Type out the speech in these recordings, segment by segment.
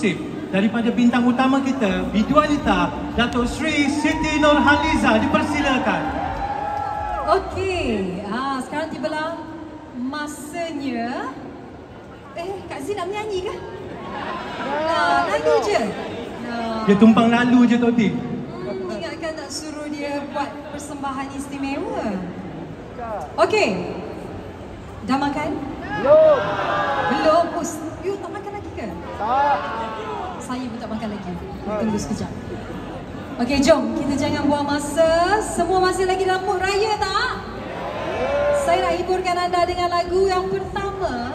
eksklusif daripada bintang utama kita, Biduanita, Datuk Sri Siti Nurhaliza. Dipersilakan. Okey, sekarang tibalah masanya. Kak Zee nak menyanyi ke? Lalu je. Dia tumpang lalu je Tok T. Ingatkan nak suruh dia buat persembahan istimewa. Okey. Dah makan? Belum. Belum? You tak makan lagi ke? Tak. Saya pun tak makan lagi. Tunggu sekejap. Okey, jom. Kita jangan buang masa. Semua masih lagi dalam mood raya tak? Saya nak hiburkan anda dengan lagu yang pertama.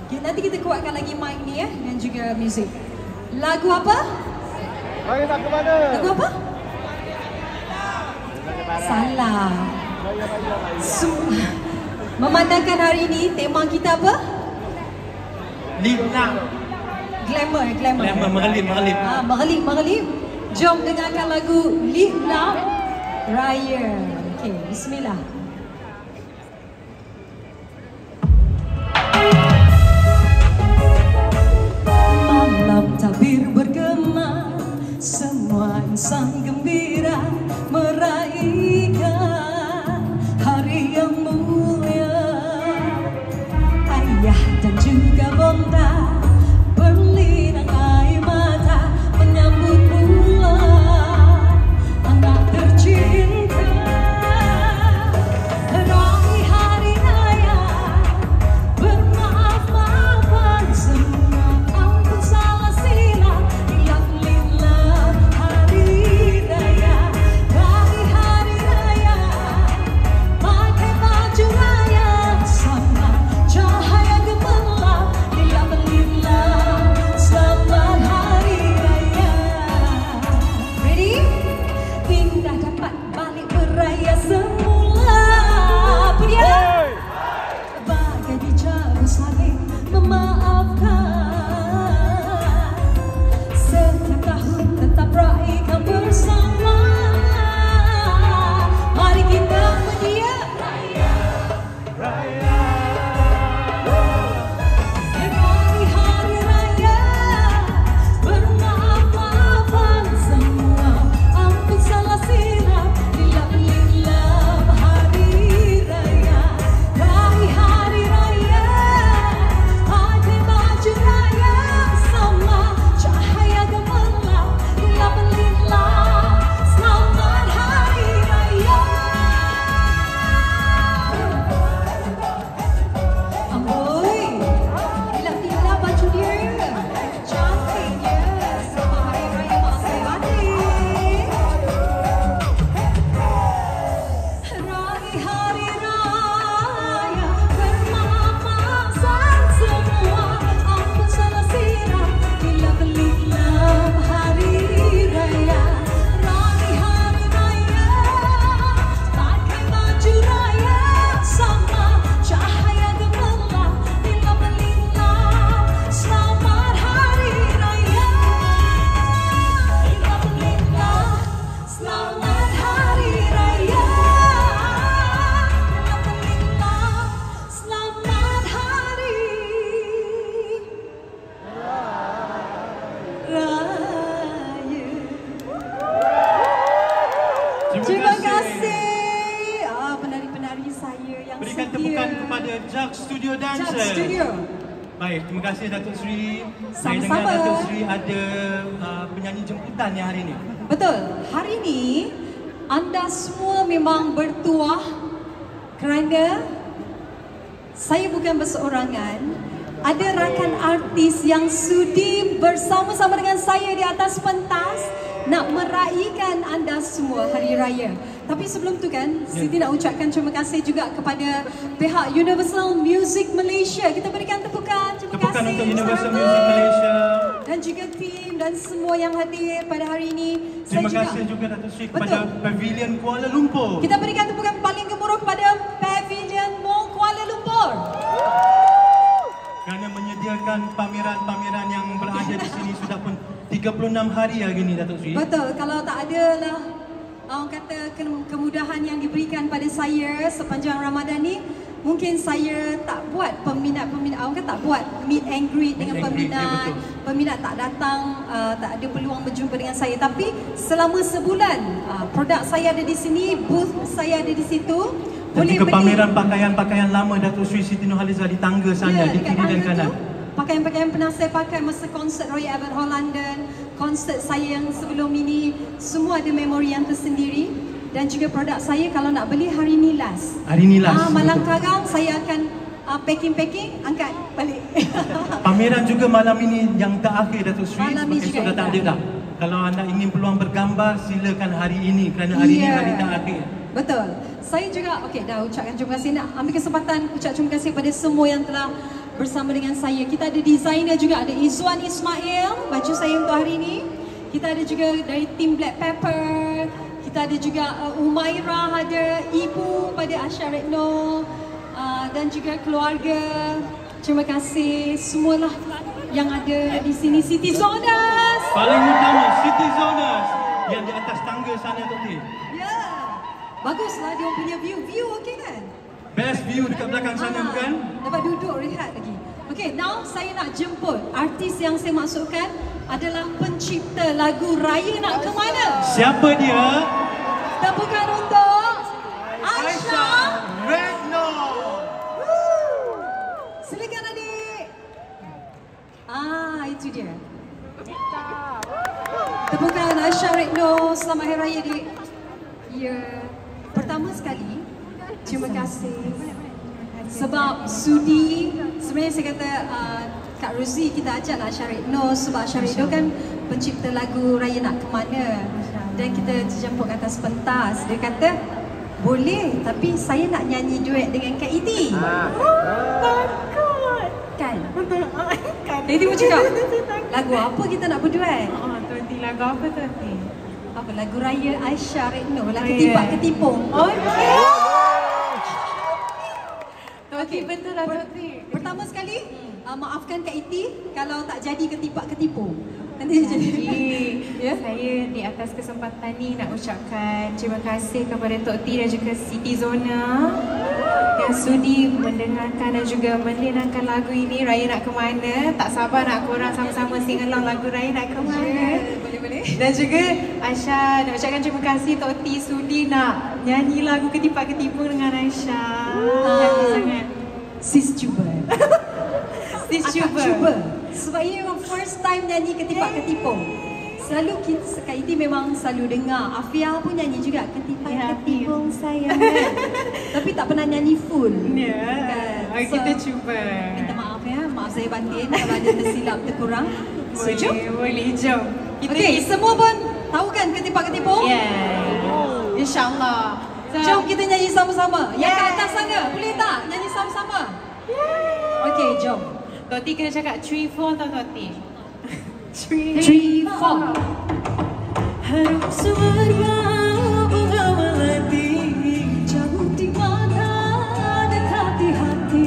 Nanti kita kuatkan lagi mic ni dan juga muzik. Lagu apa? Raya tak ke mana? Lagu apa? Salah. Memandangkan hari ini tema kita apa? Lina. Glamour. Merelip. Merelip. Jom dengarkan lagu Lina Raya. Okey, bismillah. Malam tabir bergema, semua insan gembira meraihkan hari yang mulia. Ayah dan juga bonda berlinang air mata menyambut pula anak tercinta. Raih hari raya, bermaaf-maafan semua, ampun salah silap, hilaf-lillah hari raya. Raih hari raya, pakai baju raya sama, cahaya gemerlap, hilaf-lillah, selamat hari raya. Ready? Indah dapat balik beraya semula. Apa dia? Bagai dijaga saling memaafkan, setiap tahun tetap raihkan bersama. Mari kita mendia Raih hari raya, bermaaf-maafan semua, ampun salah silap, hilaf-lillah hari raya. Raih hari raya, pakai baju raya sama, cahaya gemerlap, hilaf-lillah, selamat hari raya. Amboi, hilaf-lillah baju dia, cantiknya, selamat hari raya mak saya adik. Raih hari raya, bermaaf-maafan semua, ampun salah silap, hilaf-lillah hari raya. Raih hari raya, pakai baju raya sama, cahaya gemerlap, hilaf-lillah, selamat hari raya. Hilaf-lillah, selamat hari raya. Hilaf-lillah, selamat hari raya. Terima kasih. Penari-penari saya yang Berikan setia. tepukan kepada Jack Studio Dancer. Jack Studio. Baik, terima kasih Datuk Sri. Saya Sama-sama. dengar Datuk Sri ada penyanyi jemputan yang hari ini. Betul. Hari ini anda semua memang bertuah kerana saya bukan berseorangan. Ada rakan artis yang sudi bersama-sama dengan saya di atas pentas nak meraihkan anda semua hari raya. Tapi sebelum tu kan, Siti nak ucapkan terima kasih juga kepada pihak Universal Music Malaysia. Kita berikan tepukan. Terima Tepukan kasih untuk Universal bersama. Music Malaysia. Dan juga tim dan semua yang hadir pada hari ini. Terima kasih juga Datuk Sri kepada Betul. Pavilion Kuala Lumpur. Kita berikan tepukan paling gemuruh kepada Pavilion Mall Kuala Lumpur. Kerana menyediakan pameran-pameran yang berada di sini sudah pun 36 hari hari ini Datuk Sri. Betul, kalau tak ada lah orang kata kemudahan yang diberikan pada saya sepanjang Ramadan ni, mungkin saya tak buat peminat-peminat, orang kan tak buat meet and greet dengan Meet and greet, ya, peminat. betul. Peminat tak datang, tak ada peluang berjumpa dengan saya. Tapi selama sebulan, produk saya ada di sini, booth saya ada di situ. Dan juga pameran pakaian-pakaian lama Datuk Seri Siti Nurhaliza di tangga sana, di dekat kiri dan tangga kanan. tu, pakaian-pakaian pernah saya pakai masa konsert Royal Albert Hall London, konsert saya yang sebelum ini, semua ada memori yang tersendiri. Dan juga produk saya kalau nak beli hari ni last. Hari ni last, Malang betul. Karang saya akan packing, angkat balik. Pameran juga malam ini yang terakhir Datuk Seri, Malam sebab ni juga esok dah tak ada yang dah. Kalau anda ingin peluang bergambar, silakan hari ini kerana hari ini hari terakhir. Betul. Saya juga dah ucapkan terima kasih, nak ambil kesempatan ucap terima kasih kepada semua yang telah bersama dengan saya. Kita ada designer juga, ada Izwan Ismail, baju saya untuk hari ini. Kita ada juga dari tim Black Pepper. Kita ada juga Umairah, ada ibu pada Asha Retno, dan juga keluarga. Terima kasih semualah yang ada di sini. City Zoners. Paling utama, City Zoners yang di atas tangga sana tu ni. Ya. Baguslah dia punya view. View okey kan? Best view dekat belakang sana bukan? Dapat duduk rehat lagi. Okay, now saya nak jemput artis yang saya maksudkan adalah pencipta lagu Raya Nak Ke Mana. Siapa dia? Tepukan untuk Aisha. Retno. Silakan adik. Itu dia. Tepukan Aisha Retno. Selamat Hari Raya, adik. Ya. Pertama sekali, terima kasih. Sebab sudi, sebenarnya saya kata Kak Rosie kita ajaklah Asha Retno, sebab Asha Retno kan pencipta lagu Raya Nak Ke Mana. Dan kita terjemput ke atas pentas. Dia kata, boleh tapi saya nak nyanyi duet dengan Kak Iti. Takut. Kan? Kan. Kak Iti pun cakap, lagu apa kita nak berduet? Tuanti lagu apa Tuanti? Apa lagu Raya Asha Retno lah, Raya. Ketipak Ketipung. Tuanti betul lah Tuanti. Pertama sekali, maafkan Kak Iti kalau tak jadi ketipak ketipung. Nanti jadi. Ya? Saya di atas kesempatan ni nak ucapkan terima kasih kepada Tok T dan juga Siti Zona yang sudi mendengarkan dan juga mendengarkan lagu ini Raya Nak Ke Mana. Tak sabar nak korang sama-sama sing along lagu Raya Nak Ke Mana. Boleh-boleh. Dan juga Aisha nak ucapkan terima kasih Tok T sudi nak nyanyi lagu Ketipak Ketipung dengan Aisha. Happy sangat. Sis cuba. Sis Akak cuba. cuba. Sebab ini memang first time nyanyi Ketipak Ketipung. Selalu kita, Kak Iti memang selalu dengar. Afia pun nyanyi juga Ketipak Ya, Ketipung sayang. Tapi tak pernah nyanyi full. Ya. Kan? Kita cuba. Minta maaf ya, maaf saya batin kalau ada tersilap terkurang. Setuju? Boleh, jom. Okey, semua pun tahu kan Ketipak Ketipung? Yeah. InsyaAllah. Jom kita nyanyi sama-sama. Yang kat atas sana, boleh tak nyanyi sama-sama? Okey, jom. Tok T kena cakap 3-4 tau Tok T. 3, 4. Harum suara bunga melati, Jauh di mana, dekat di hati.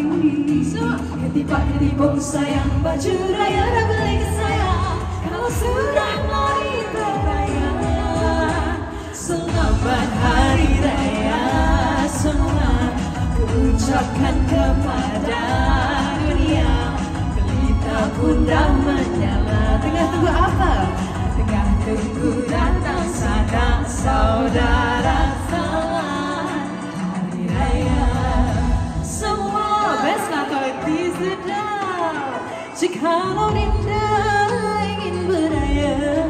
Ketipak ketipung sayang, baju raya dah beli ke saya. Kalau sudah mari berraya. Selamat Hari Raya semua, ku ucapkan kepada dunia. Pelita pun dah menyala. Tengah tunggu apa? Tengah tunggu datang sanak saudara. Selamat Hari Raya semua. best lah Tok T sedap. Jikalau Dinda ingin beraya,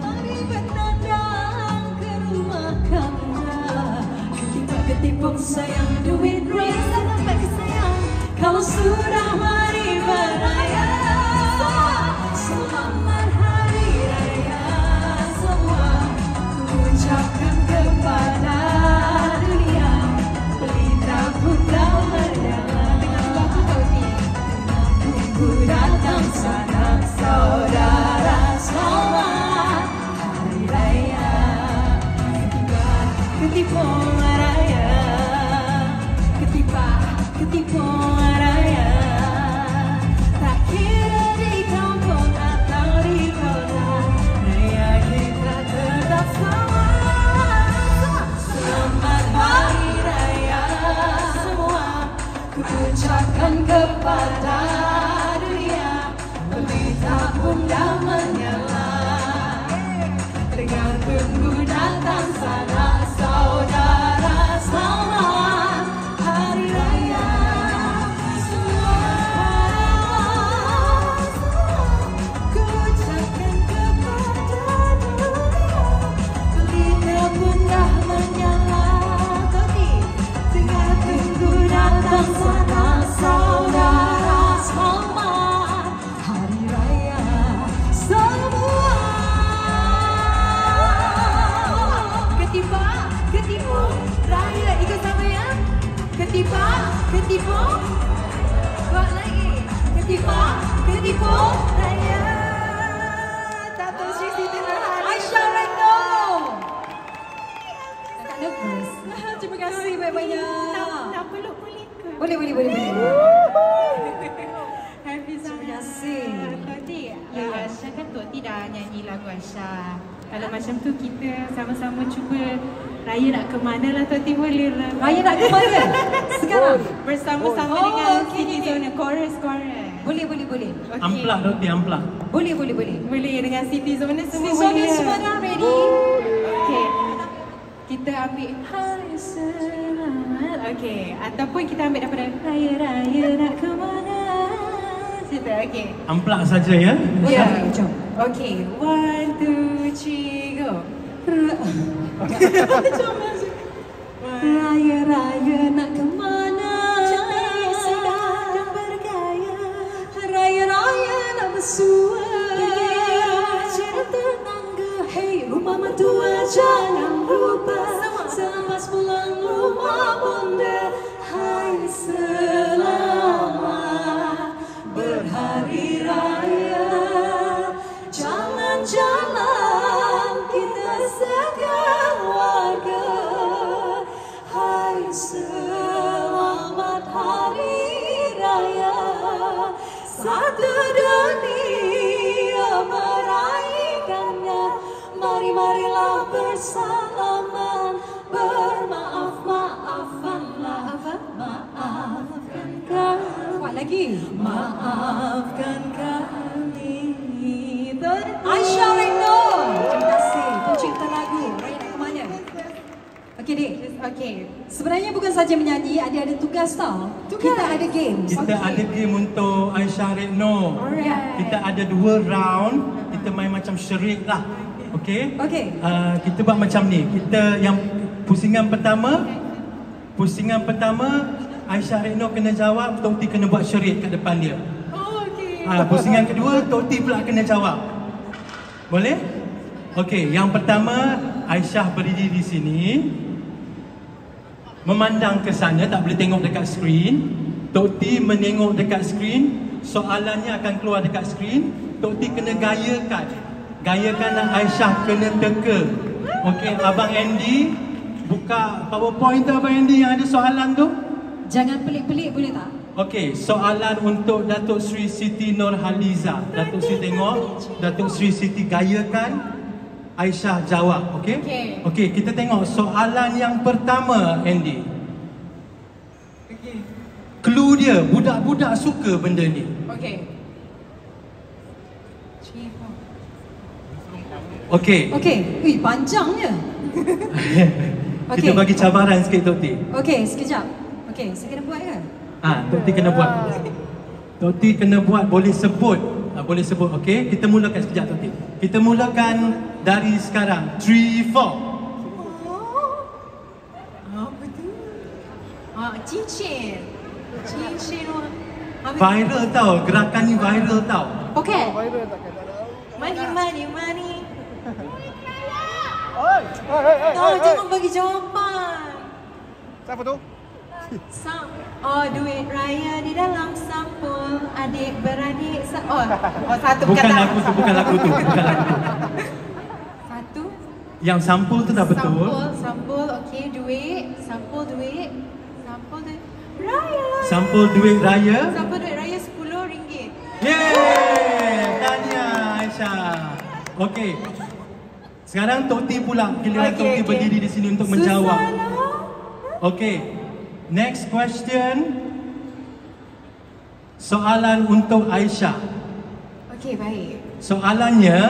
mari bertandang ke rumah kami. Ketipak ketipung sayang, duit raya sampai ke sayang. Kalau sudah mari beraya. Selamat Hari Raya semua, ku ucapkan kepada dunia. Pelita pun dah menyala. Dengan lagu Tok T. Ku datang sanak saudara. Selamat Hari Raya Ketipak Ketipung Raya. Ketipak Ketipung Raya. Tak kira di kampung atau di kota, raya kita tetap sama. Selamat Hari Raya semua, tunggu datang sanak saudara, selamat Hari Raya. Ku ucapkan kepada dunia, pelita pun dah menyala. Tinggal tunggu datang sanak saudara, selamat Hari Raya semua. Ketipa, ketipu, raya ikut sama ya. Ketipa, ketipu, buat lagi. Ketipa, ketipu, raya. Dato' Sri Siti Nurhaliza. Aisyah Reno. Tak nervous. Terima kasih banyak-banyak. Nak peluk boleh ke? Boleh, boleh, boleh. Happy Terima kasih. Tadi, Aisyah kan Tok T dah nyanyi lagu Aisyah. Kalau macam tu kita sama-sama cuba raya nak ke mana lah Tok T, boleh lah. Raya nak ke mana? Sekarang? Bersama-sama Oh, dengan okey, City okey. Zone, chorus. Boleh, boleh, boleh. Okey. Amplah Doti, amplah. Boleh, boleh, boleh. Boleh dengan City Zone semua Sisona boleh. semua dah ready? Okey. Kita ambil Hai Selamat. Okey. Ataupun kita ambil daripada Raya-raya nak ke mana. Situ, okey. Amplah saja ya. Ya. Jom. Okey. 1, 2, 3, go. Raya-raya nak ke mana? Sedang bergaya. Raya-raya nak bersua. Cerita tenangga. Hey, rumah mertua jangan lupa. Selepas pulang rumah bunda. Hai selamat berhari raya. Jalan-jalan kita sekeluarga. Hai selamat hari raya. Satu dunia meraihkannya. Mari-marilah bersalaman. Bermaaf-maafanlah. Maafkan kami. Kuat lagi. Maafkan kami. Aisyah Reno. Terima kasih. Pencipta lagu Raya nak ke mana? Okey Dik. Okey. Sebenarnya bukan saja menyanyi, ada tugas tau. Kita ada games. Kita ada game untuk Aisyah Reno. Alright. Kita ada 2 round. Kita main macam syerik lah. Okey? Okey. Kita buat macam ni. Kita yang pusingan pertama Aisyah Reno kena jawab, Tok T kena buat syerik kat depan dia. Oh, okey. Pusingan kedua Tok T pula kena jawab. Boleh? Okey, yang pertama Aisyah berdiri di sini. Memandang ke sana, tak boleh tengok dekat skrin. Tok T menengok dekat skrin. Soalannya akan keluar dekat skrin. Tok T kena gayakan. Gayakan Aisyah kena teka. Okey, Abang Andy buka PowerPoint tu Abang Andy yang ada soalan tu. Jangan pelik-pelik boleh tak? Okey, soalan untuk Datuk Sri Siti Nurhaliza. Datuk Sri tengok, Datuk Sri Siti gayakan, Aisyah jawab, okey? Okey. Okey, kita tengok soalan yang pertama, Andy. Okey. Clue dia, budak-budak suka benda ni. Okey. Okey. Okey. Ui, panjangnya. Kita Okey. bagi cabaran sikit Tok T. Okey, sekejap. Okey, saya kena buat ke? Tok T kena buat. Tok T kena buat, boleh sebut. Boleh sebut, okey? Kita mulakan sekejap Tok T. Kita mulakan dari sekarang. 3, 4. Apa tu? Cincin. Cincin. Viral tau, gerakan ni viral tau. Okey. Viral takkan tak ada. Money. Oi, Jangan bagi jawapan. Siapa tu? Duit raya di dalam sampul. Adik beradik satu Bukan kata. lagu tu, bukan lagu tu. Satu. Yang sampul tu dah betul. Sampul, okey, duit. Sampul duit. Raya. Sampul duit raya. Sampul duit raya RM10. Yeay! Tahniah Aisyah. Okey. Sekarang Tok T pula. Giliran Tok T berdiri di sini untuk menjawab. Susah lah. Okey. Next question. Soalan untuk Aisyah. Okey, baik. Soalannya,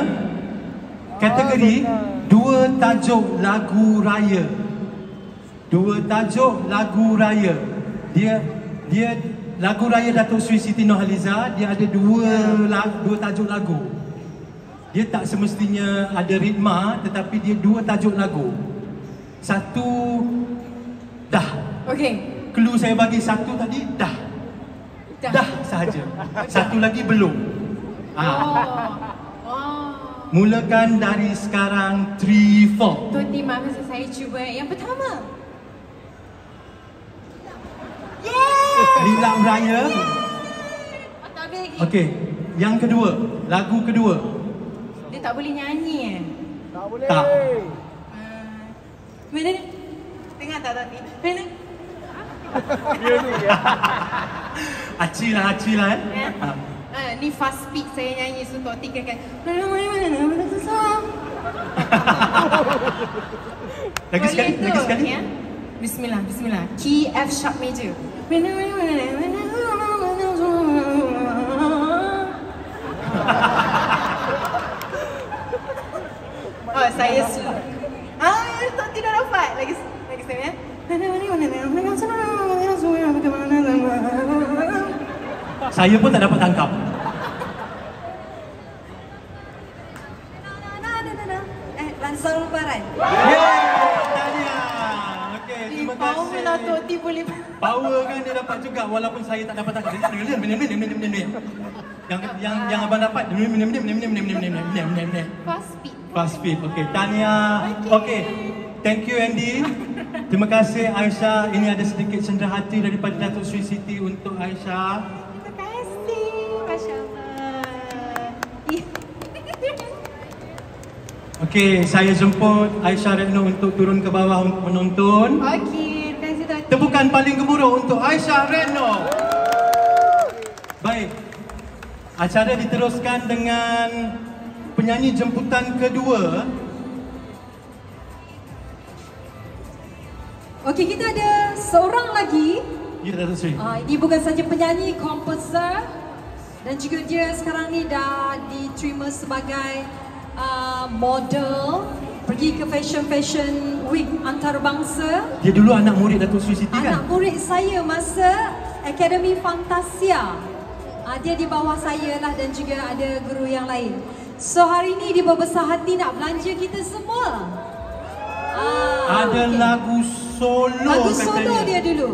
Kategori dua tajuk lagu raya. Dua tajuk lagu raya. Dia lagu raya Datuk Seri Siti Nurhaliza, dia ada dua tajuk lagu. Dia tak semestinya ada ritma, tetapi dia dua tajuk lagu. Satu dah. Okey. Clue saya bagi satu tadi dah. Dah sahaja. Satu lagi belum. Mulakan dari sekarang 3, 4. Tok T, maaf saya cuba yang pertama. Lilang Raya. Tak boleh lagi. Okey, yang kedua, lagu kedua. Dia tak boleh nyanyi Tak boleh. Tak. Mana ni? Dengar tak Tok T? Mana? Dia ni ya. Acil lah Ni fast speed saya nyanyi, so Tok T kena Lagi sekali. Ya? Bismillah. Key F sharp major. Oh, saya slow. Tok T dah dapat. Lagi sekali ya. Saya pun tak dapat tangkap. Langsung lebaran. Okey, terima kasih. Power lah Tok T boleh. Power kan dia dapat juga walaupun saya tak dapat tangkap. Yang abang dapat. Fast speed. Fast speed. Okey, tahniah. Okey. Thank you Andy. Terima kasih Aisyah. Ini ada sedikit cenderah hati daripada Datuk Seri Siti untuk Aisyah. Terima kasih. Masya-Allah. Okey, saya jemput Aisyah Retno untuk turun ke bawah untuk menonton. Okey, terima kasih Tok T. Tepukan paling gemuruh untuk Aisyah Retno. Baik. Acara diteruskan dengan penyanyi jemputan kedua. Okey, kita ada seorang lagi. Ya, Datuk Seri. Ini bukan saja penyanyi, komposer, dan juga dia sekarang ni dah diterima sebagai model, pergi ke fashion week antarabangsa. Dia dulu anak murid Datuk Seri Siti kan? Anak murid saya masa Akademi Fantasia. Dia di bawah saya lah, dan juga ada guru yang lain. So hari ini dia berbesar hati nak belanja kita semua. Ada lagu solo Lagu katanya. solo dia dulu.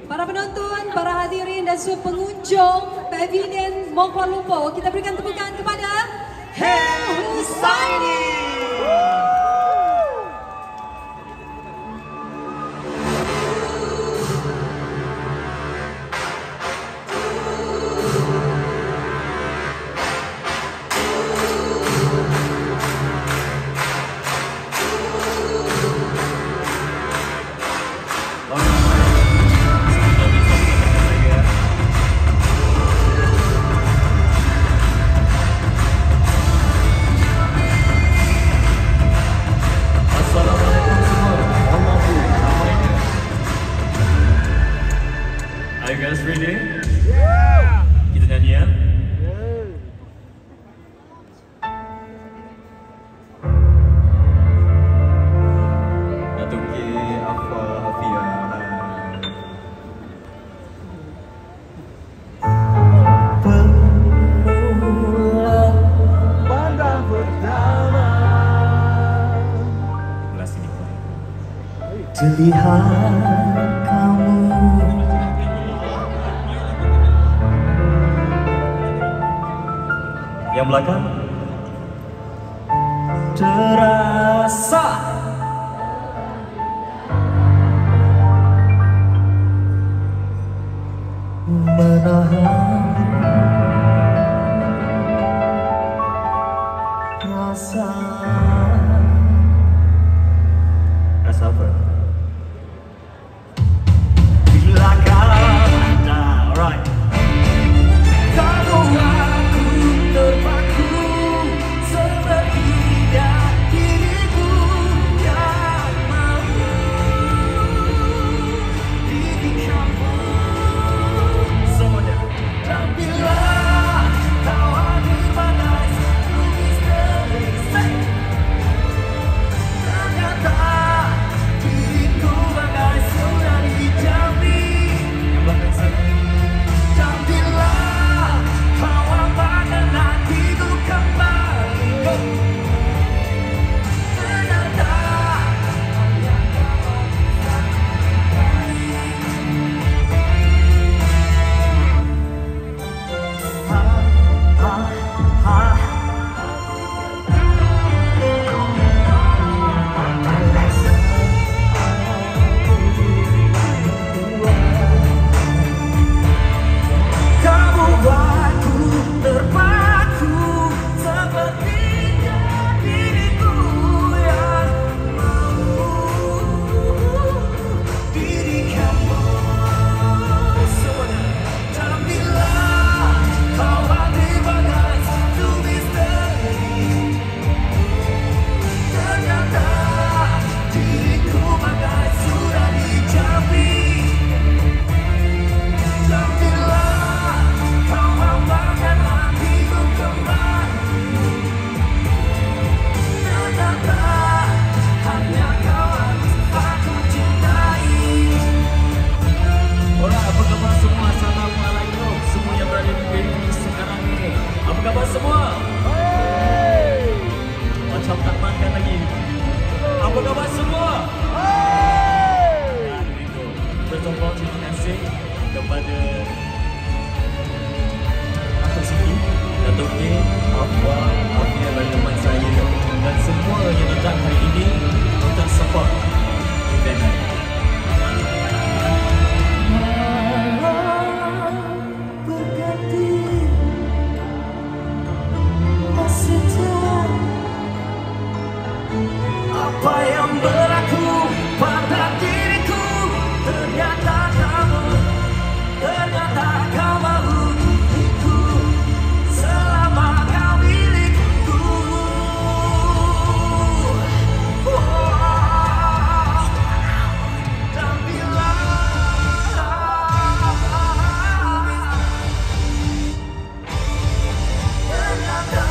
Para penonton, para hadirin dan semua pengunjung Pavilion Mall Kuala Lumpur, kita berikan tepukan kepada Hel Husaini. Are you guys ready? Yeah! Kita nyanyi ya? Datuk K. Afia. Pandang pertama. Belah sini. Terlihat kamu Yang belakang. terasa menahan rasa. Rasa apa? Bila kata right, kamu aku terpaku seperti diriku yang mau di kamu. Semuanya. Apa yang berlaku pada diriku, ternyata kamu mahu diriku selama kau milikku. Dan bila ternyata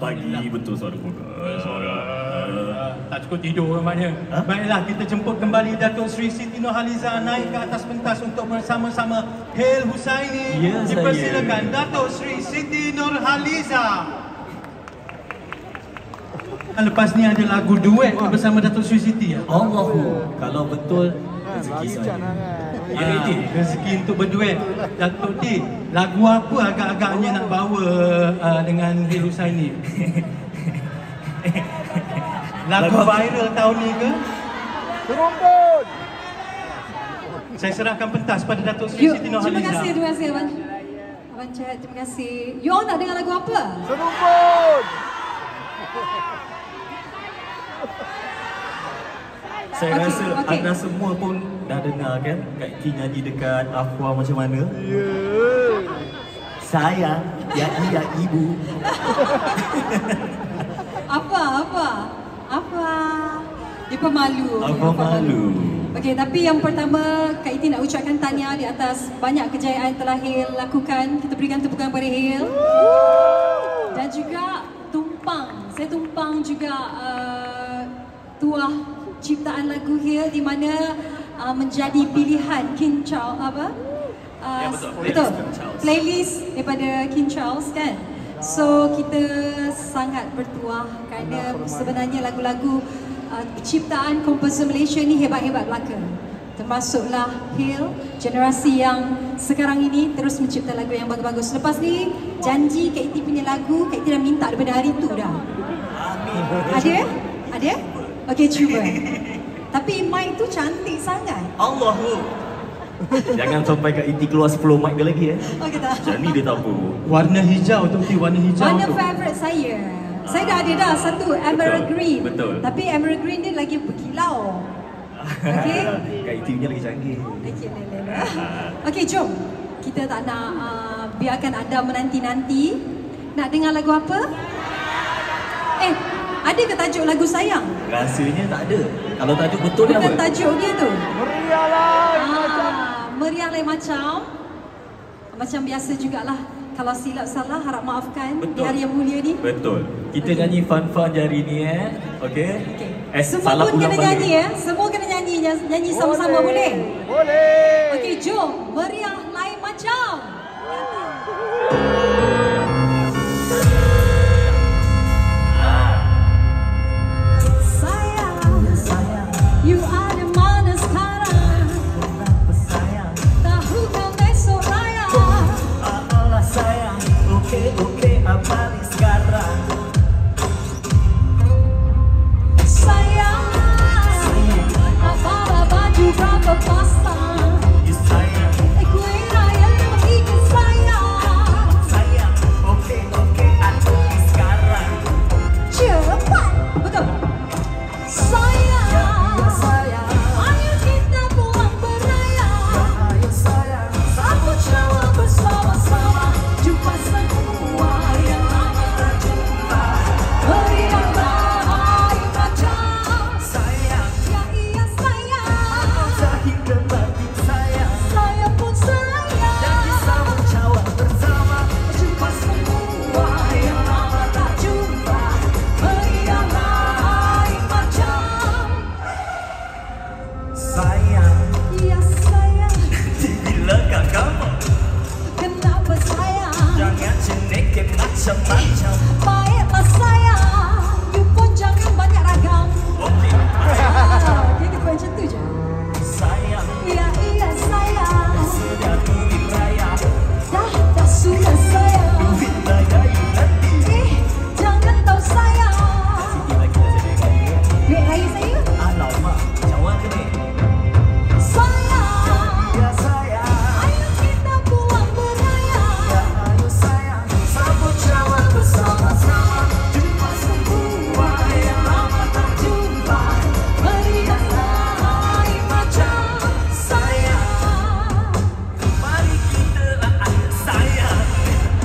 pagi betul suara tak cukup tidur maknanya. Baiklah, kita jemput kembali Datuk Seri Siti Nurhaliza naik ke atas pentas untuk bersama-sama Hail Husaini. Ya, dipersilakan Datuk Seri Siti Nurhaliza. Lepas ni ada lagu duet bersama Datuk Seri Siti ya? Allahu, kalau betul rezeki saya. Rezeki untuk berduet. Datuk T, lagu apa agak-agaknya nak bawa dengan Hail Husaini? Lagu viral tahun ni ke? Terumpun. Saya serahkan pentas pada Datuk Seri Siti Nurhaliza. Terima kasih Abang Chat, terima kasih. You all nak dengar lagu apa? Terumpun. Saya Okey, rasa okey. anda semua pun dah dengar kan Kak Iti nyanyi dekat Afwa macam mana? Ya. Sayang, ya iya ibu. Apa? Dia pemalu. Apa malu? Okey, tapi yang pertama Kak Iti nak ucapkan tahniah di atas banyak kejayaan telah Hail lakukan. Kita berikan tepukan pada Hail. Dan juga tumpang. Saya tumpang juga tuah ciptaan lagu Hail di mana menjadi pilihan King Charles Ya, betul. betul. Playlist King Charles. Playlist daripada King Charles kan. So kita sangat bertuah kerana sebenarnya lagu-lagu ciptaan komposer Malaysia ni hebat-hebat belaka. Termasuklah Hail, generasi yang sekarang ini terus mencipta lagu yang bagus-bagus. Lepas ni janji Kak Iti punya lagu, Kak Iti dah minta daripada hari tu dah. Ada? Okey, cuba. Tapi mic tu cantik sangat. Allahu. Jangan sampai Kak Iti keluar 10 mic dia lagi Okey tak? Macam ni dia tahu. Warna hijau tu, warna hijau Warna tu. favourite saya. Saya dah ada dah satu emerald green. betul. Tapi emerald green dia lagi berkilau. Okey? Kak Iti punya lagi canggih. Okey, lele. Okey, jom. Kita tak nak biarkan anda menanti-nanti. Nak dengar lagu apa? Ada ke tajuk lagu sayang? Rasanya tak ada. Kalau tajuk betul dia Bukan apa? tajuk dia tu. Meriahlah. Meriah lain macam. Macam biasa jugalah. Kalau silap salah, harap maafkan di hari yang mulia ni. Betul. Kita nyanyi fun-fun hari ni Okey? Okey. Salah Semua pun ulang kena balik. nyanyi Semua kena nyanyi sama-sama boleh? Boleh. Okey, jom. Meriah lain macam. Sayang, you ada mana sekarang? Tahukah besok raya? Allah sayang, oke abali sekarang. Sayang, apa baju berapa pasang? You sayang, Kue raya yang bikin sayang. oke abali sekarang. Cepat, betul. Sayang, ayo kita pulang beraya. Sambut Syawal bersama-sama, jumpa semua yang lama tak jumpa. Meriahlah ayo macam Sayang, ya iya sayang. zahir dan batin sayang. Saya pun sayang. macam-macam. Baiklah sayang, you pun jangan banyak ragam. Okey, Okay, kita buat macam tu je. sayang, Iya, iya sayang. sudah duit raya, Dah sudah sayang. duit raya nanti. Jangan tahu sayang. Sikit lagi dah saya kaya. Duit raya saya. Alamak, macam mana ni? Sayang. Ya sayang, Ayo kita pulang beraya. ya ayo sayang, sambut cawan bersama-sama. Jumpa semua yang lama tak jumpa. Meriahlah hari macam sayang. Mari kita sayang,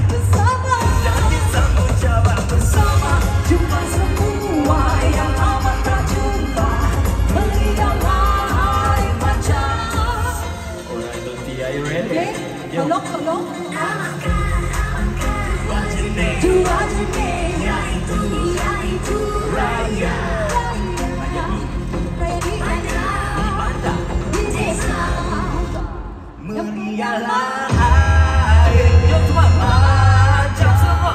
Bersama. jadi sambut cawan bersama. Jumpa semua yang lama tak jumpa. Meriahlah hari macam. Alright, Tonti, are you ready? Okay, tolong. Dua jenis. Yaitu raya. Meriahlah hari. Jom semua, macam semua.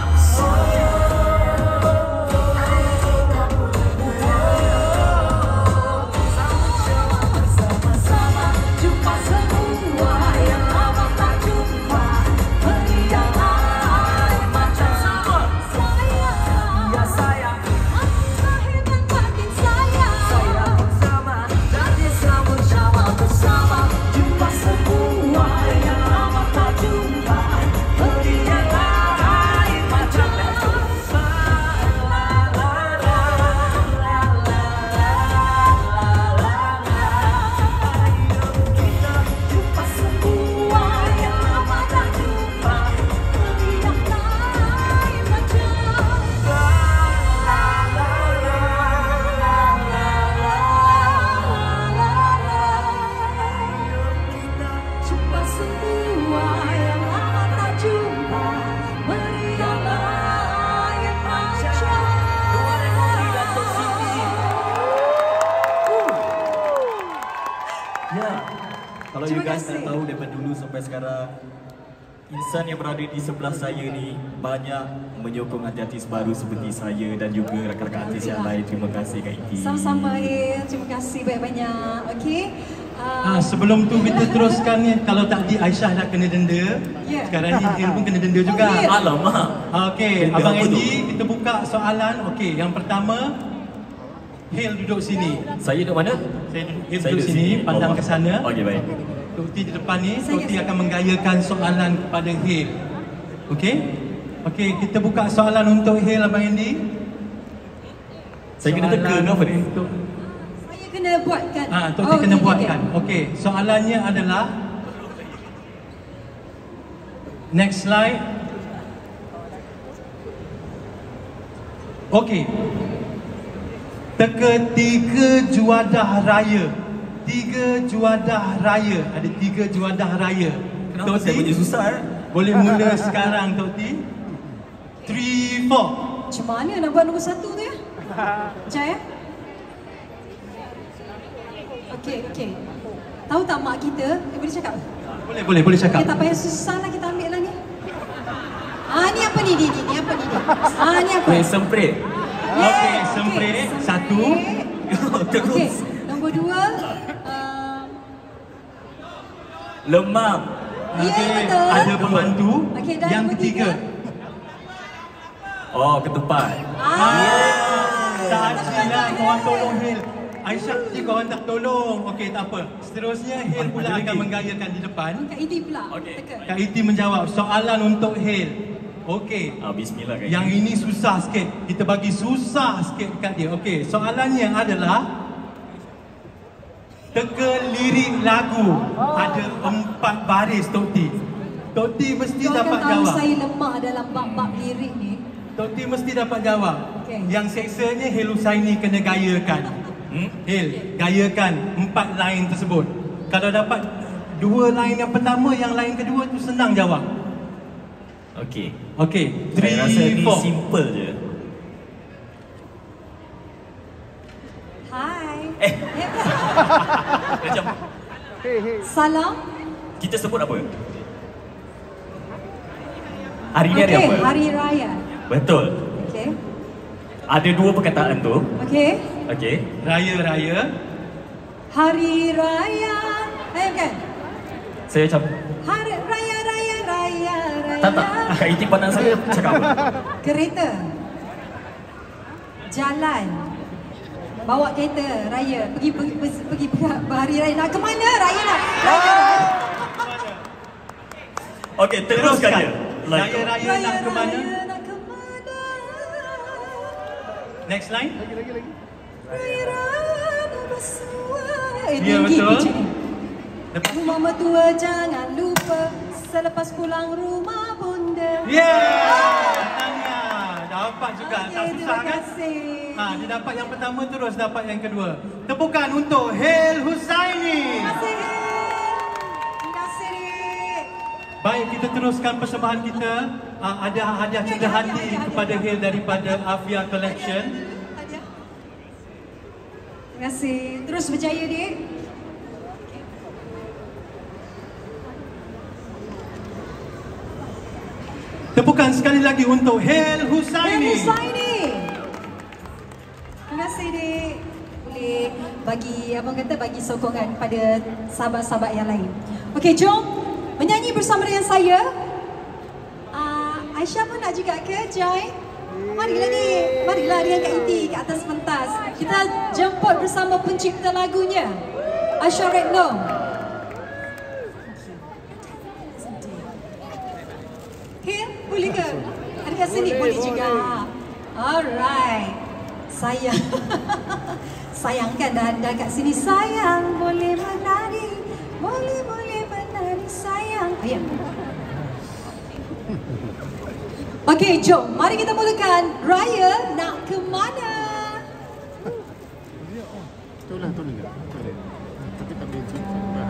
Bersama-sama jumpa semua yang lama tak jumpa. Meriahlah hari macam sayang. Ya sayang, Lahir dan batin sayang. sayang bersama, jadi sambut cawan bersama. Jumpa semua yang lama tak jumpa. Meriahlah hari macam jumpa semua yang lama tak jumpa. Meriahlah hari Jumpa semua yang lama tak jumpa. Meriahlah hari macam. Ya, kalau you Terima guys kasih. dah tahu daripada dulu sampai sekarang, insan yang berada di sebelah saya ni banyak menyokong artis baru seperti saya dan juga rakan-rakan artis yang lain. Terima kasih Kak Iti. Sama-sama terima kasih banyak-banyak. Okey. Sebelum tu kita teruskan ni, kalau tadi Aisyah dah kena denda, Ya. sekarang ni Hil pun kena denda juga. ya. Alamak. Okey, Denda Abang apa tu? Andy, kita buka soalan. Okey, yang pertama, Hil duduk sini. Saya duduk mana? Hil Saya duduk sini, pandang Oh, ke sana. Okey, baik. Tok T di depan ni, Saya- Tok T akan menggayakan soalan kepada Hil. Okey? Okey, kita buka soalan untuk Hil, Abang Andy. Saya kena teka ke apa ni? Saya kena buatkan. Tok T kena buatkan. Okey, soalannya adalah next slide. Okey. Teka 3 juadah raya. 3 juadah raya. Ada 3 juadah raya. Kenapa saya punya susah Boleh mula sekarang, Tok T. 3, 4. Macam mana nak buat nombor 1 tu ya? Sekejap ya. Okey. Tahu tak mak kita? Boleh cakap? Boleh cakap. Okey, tak payah susah lah, kita ambil lah ni. Ni apa ni? Ni apa ni? Ni apa? Kuih semprit. Okey, semprit. 1. Okey, Terus. nombor 2. Lemang. Ya, Okey, betul. ada pembantu. Okey, dan Yang nombor ketiga. Oh, ketupat. Tak lah, korang tolong Hil. Aisyah tadi korang tak tolong. Okey, tak apa. Seterusnya Hil pula Ada akan lagi? menggayakan di depan. Kak Iti pula. Okey. Teka. Kak Iti menjawab soalan untuk Hil. Okey. Bismillah Kak Yang Iti. ini susah sikit. Kita bagi susah sikit dekat dia. Okey, soalannya adalah teka lirik lagu. Ada 4 baris, Tok T. Tok T mesti Kau akan dapat tahu jawab. saya lemah dalam bab-bab lirik ni. Tok T mesti dapat jawab. Okey. Yang seksanya Hil Husaini kena gayakan. Hil, gayakan 4 line tersebut. Kalau dapat 2 line yang pertama, yang line kedua tu senang jawab. Okey. Okey, Saya rasa 3, ni 4. simple je. Hai. Macam Salam. kita sebut apa? Hari ni hari Okey, apa? hari raya. Betul. Okey. Ada dua perkataan tu. Okey. Okey. Raya-raya. Hari raya. Bukan. Saya macam Hari raya raya raya raya. tak. Kak Iti pandang saya cakap apa? Kereta. Jalan. Bawa kereta raya. Pergi hari raya. Nak ke mana? Raya nak. Raya. Okey, teruskan dia. Raya-raya nak ke mana? Raya nak ke mana? Next line. Raya raya bersua. Ya, Tinggi betul. pitch ni. Rumah mertua jangan lupa selepas pulang rumah bunda. Tanya. Dapat juga. Tak Okey, susah terima kan? kasih. Dia dapat yang pertama terus dapat yang kedua. Tepukan untuk Hel Husaini. Terima kasih. Terima kasih. Baik, kita teruskan persembahan kita. Ada hadiah cenderia hati kepada Hel daripada Afia Collection. Terima kasih. Terus berjaya, Dik. Tepukan sekali lagi untuk Hel Husaini. Husaini. Terima kasih, Dik. Boleh bagi sokongan pada sahabat-sahabat yang lain. Okey, jom menyanyi bersama dengan saya. Aisyah pun nak juga ke, Joy? Marilah ni. Marilah dengan Kak Iti ke atas pentas. Kita jemput bersama pencipta lagunya, Aisyah Retno. Hil, boleh ke? Ada kat sini boleh juga. Alright. Sayang. Sayangkan dah kat sini. Sayang boleh menari. Boleh menari sayang. Ayah. Okey, jom. Mari kita mulakan Raya Nak Ke Mana. Betul lah. Tapi tak boleh cerita.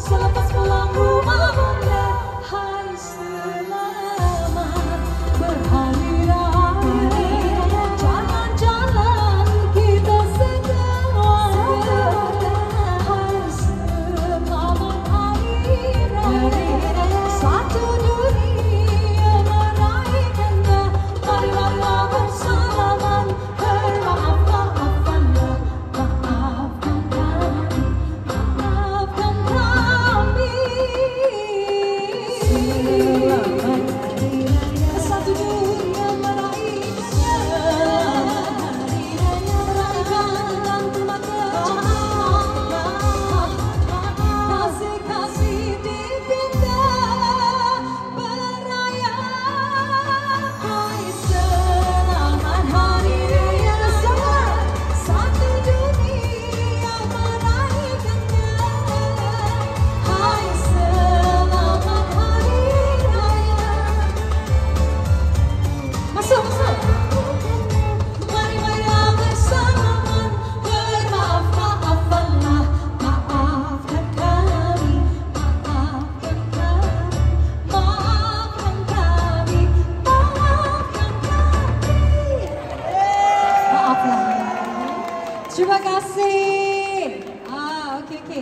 Selepas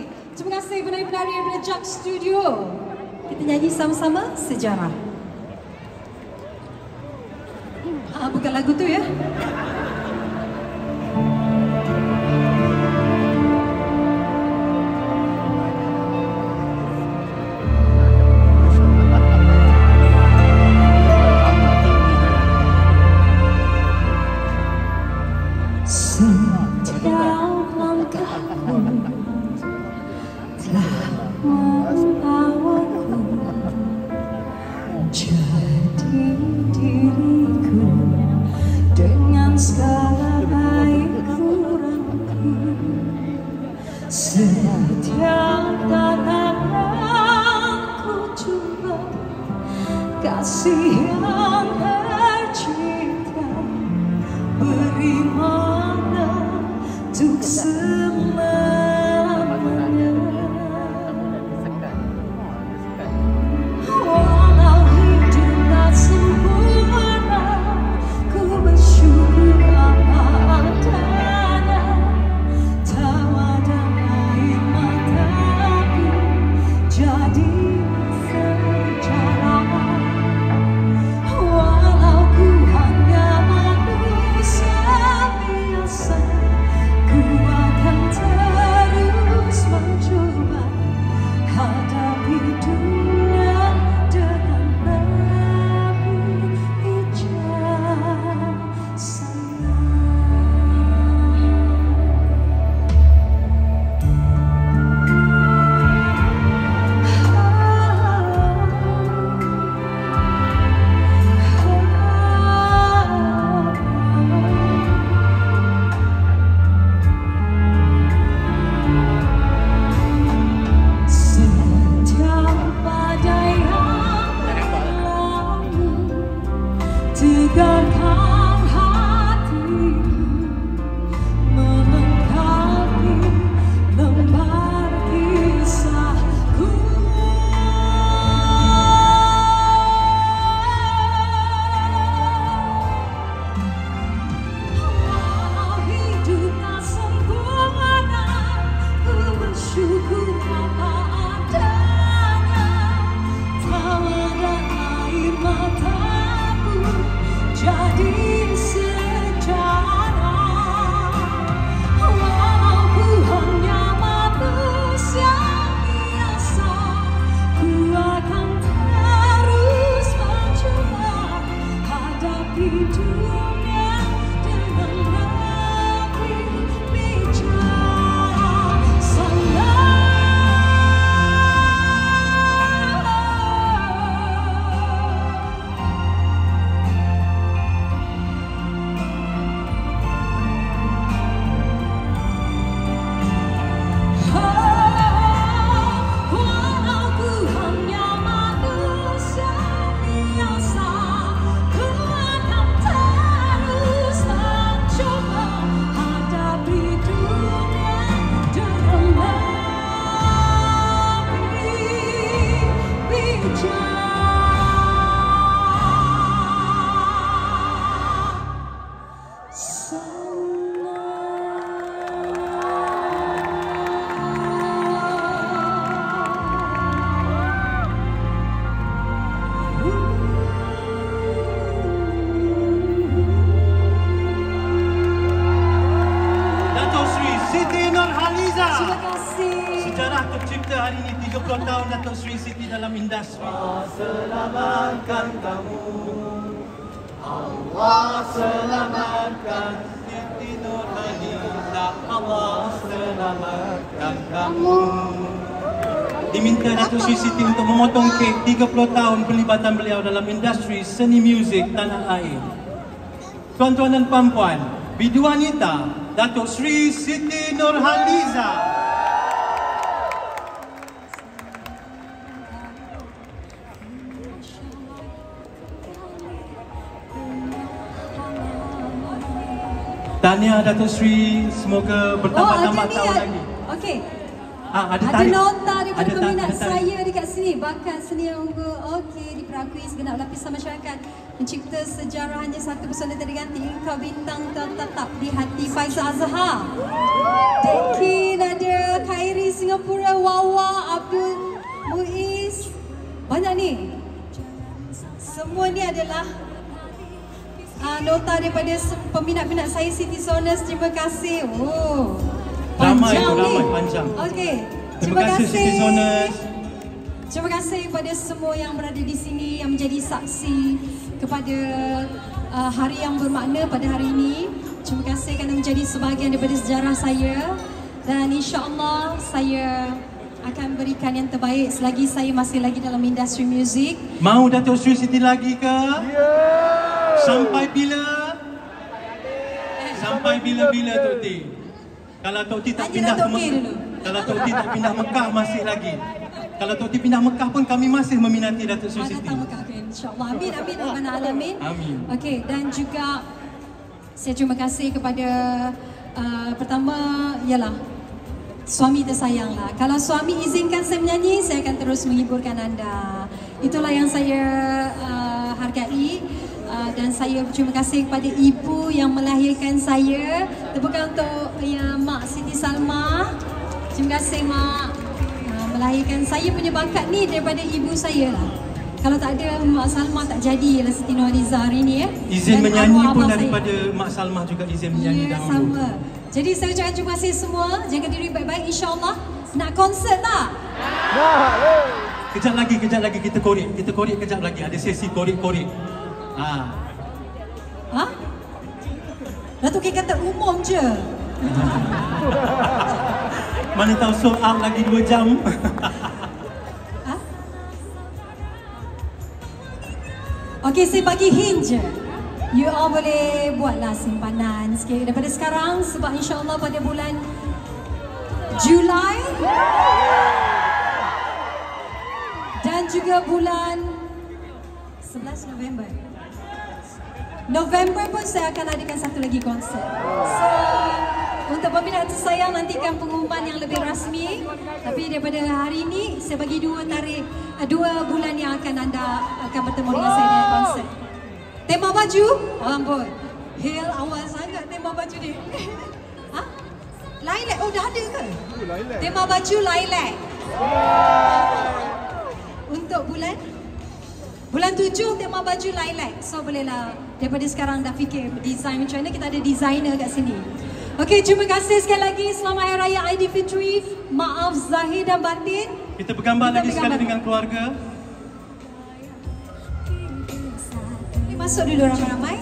Okey, terima kasih penari-penari daripada JAK Studio. Kita nyanyi sama-sama Sejarah. Bukan lagu tu ya. Setiap langkahmu telah membawaku jadi diriku dengan segala baik kurangku. Setiap tatap yang ku jumpa, kasih yang tercipta beri makna untuk selamanya. Walau hidup tak sempurna, ku bersyukur apa adanya. Tawa dan air mataku jadi sejarah. Walau ku hanya manusia biasa, ku akan terus mencoba hadapi dunia dengan lebih bijaksana. Setiap badai yang berlalu, tegarkan hatiku, melengkapi lembar kisahku. Walau hidup tak sempurna, ku bersyukur apa adanya. Tawa dan air mataku jadi sejarah. Walau ku hanya manusia biasa, ku akan terus mencoba hadapi dunia dengan lebih bijaksana. Walau ku hanya manusia biasa, ku akan terus mencoba hadapi dunia dengan lebih Datuk Sri Siti Nurhaliza. Terima kasih. Sejarah tercipta hari ini 30 tahun Datuk Sri Siti dalam industri. Allah selamatkan kamu. Allah selamatkan Siti Nurhaliza. Allah selamatkan kamu. Diminta Datuk Sri Siti untuk memotong kek 30 tahun pelibatan beliau dalam industri seni muzik tanah air. Tuan-tuan dan puan-puan, bidu wanita Datuk Sri Siti Nurhaliza. Tahniah Datuk Sri, semoga bertambah-tambah tahun lagi. Okey. Ada Ada nota daripada Ada peminat tarik. saya dekat sini. Bakat seni yang unggul. Okey, diperakui segenap lapisan masyarakat. Mencipta sejarah hanya satu pesona terganti. Engkau bintang tetap di hati. Faizal Azhar. Dekin ada. Khairi Singapura. Wawa. Abdul Muiz. Banyak ni. Semua ni adalah nota daripada peminat-peminat saya, City Zoners. Terima kasih. Oh, Ramai panjang tu, ni. ramai, panjang. Okey. Terima kasih City Zoners. Terima kasih kepada semua yang berada di sini yang menjadi saksi kepada hari yang bermakna pada hari ini. Terima kasih kerana menjadi sebahagian daripada sejarah saya, dan insya-Allah saya akan berikan yang terbaik selagi saya masih lagi dalam industri muzik. Mau Datuk Sri Siti lagi ke? Sampai bila? Sampai bila-bila Tok T? Kalau Tok T tak Tanya pindah Datuk ke K dulu. Kalau Tok T tak pindah Mekah masih lagi. Kalau Tok T pindah Mekah pun kami masih meminati Datuk Sri Siti. Datang Mekah, okay, insya-Allah. Amin amin rabbana alamin. Amin. Okey, dan juga saya terima kasih kepada pertama ialah suami tersayanglah. Kalau suami izinkan saya menyanyi, saya akan terus menghiburkan anda. Itulah yang saya hargai. Dan saya berterima kasih kepada ibu yang melahirkan saya. Tepukan untuk Mak Siti Salma. Terima kasih Mak. Melahirkan saya punya bakat ni daripada ibu saya lah. Kalau tak ada Mak Salma tak jadilah Siti Nurhaliza hari ni ya. Izin Dan menyanyi arwah pun abang daripada saya. Mak Salma juga izin menyanyi Ya, dahulu. sama. Jadi saya ucapkan terima kasih semua. Jaga diri baik-baik, insya-Allah. Nak konsert tak? Kejap lagi kita korek. Kita korek kejap lagi. Ada sesi korek-korek. Ha? Datuk K kata umum je. Mana tahu sold out lagi 2 jam. Ha? Okey, saya bagi hint je. You all boleh buatlah simpanan sikit daripada sekarang sebab insya-Allah pada bulan Julai dan juga bulan 11 November. November pun saya akan adakan satu lagi konsert. So, untuk peminat tersayang nantikan pengumuman yang lebih rasmi. Tapi daripada hari ini saya bagi 2 bulan yang akan anda akan bertemu dengan saya dengan konsert. Tema baju? Ampun. Hell awal sangat tema baju ni. Ha? Lilac. Oh dah ada ke? Tema baju lilac. Untuk bulan 7 tema baju lilac. So bolehlah daripada sekarang dah fikir design macam mana, kita ada designer kat sini. Okey, terima kasih sekali lagi. Selamat Hari Raya Aidilfitri. Maaf zahir dan batin. Kita bergambar lagi sekali dengan keluarga. Masuk dulu ramai-ramai.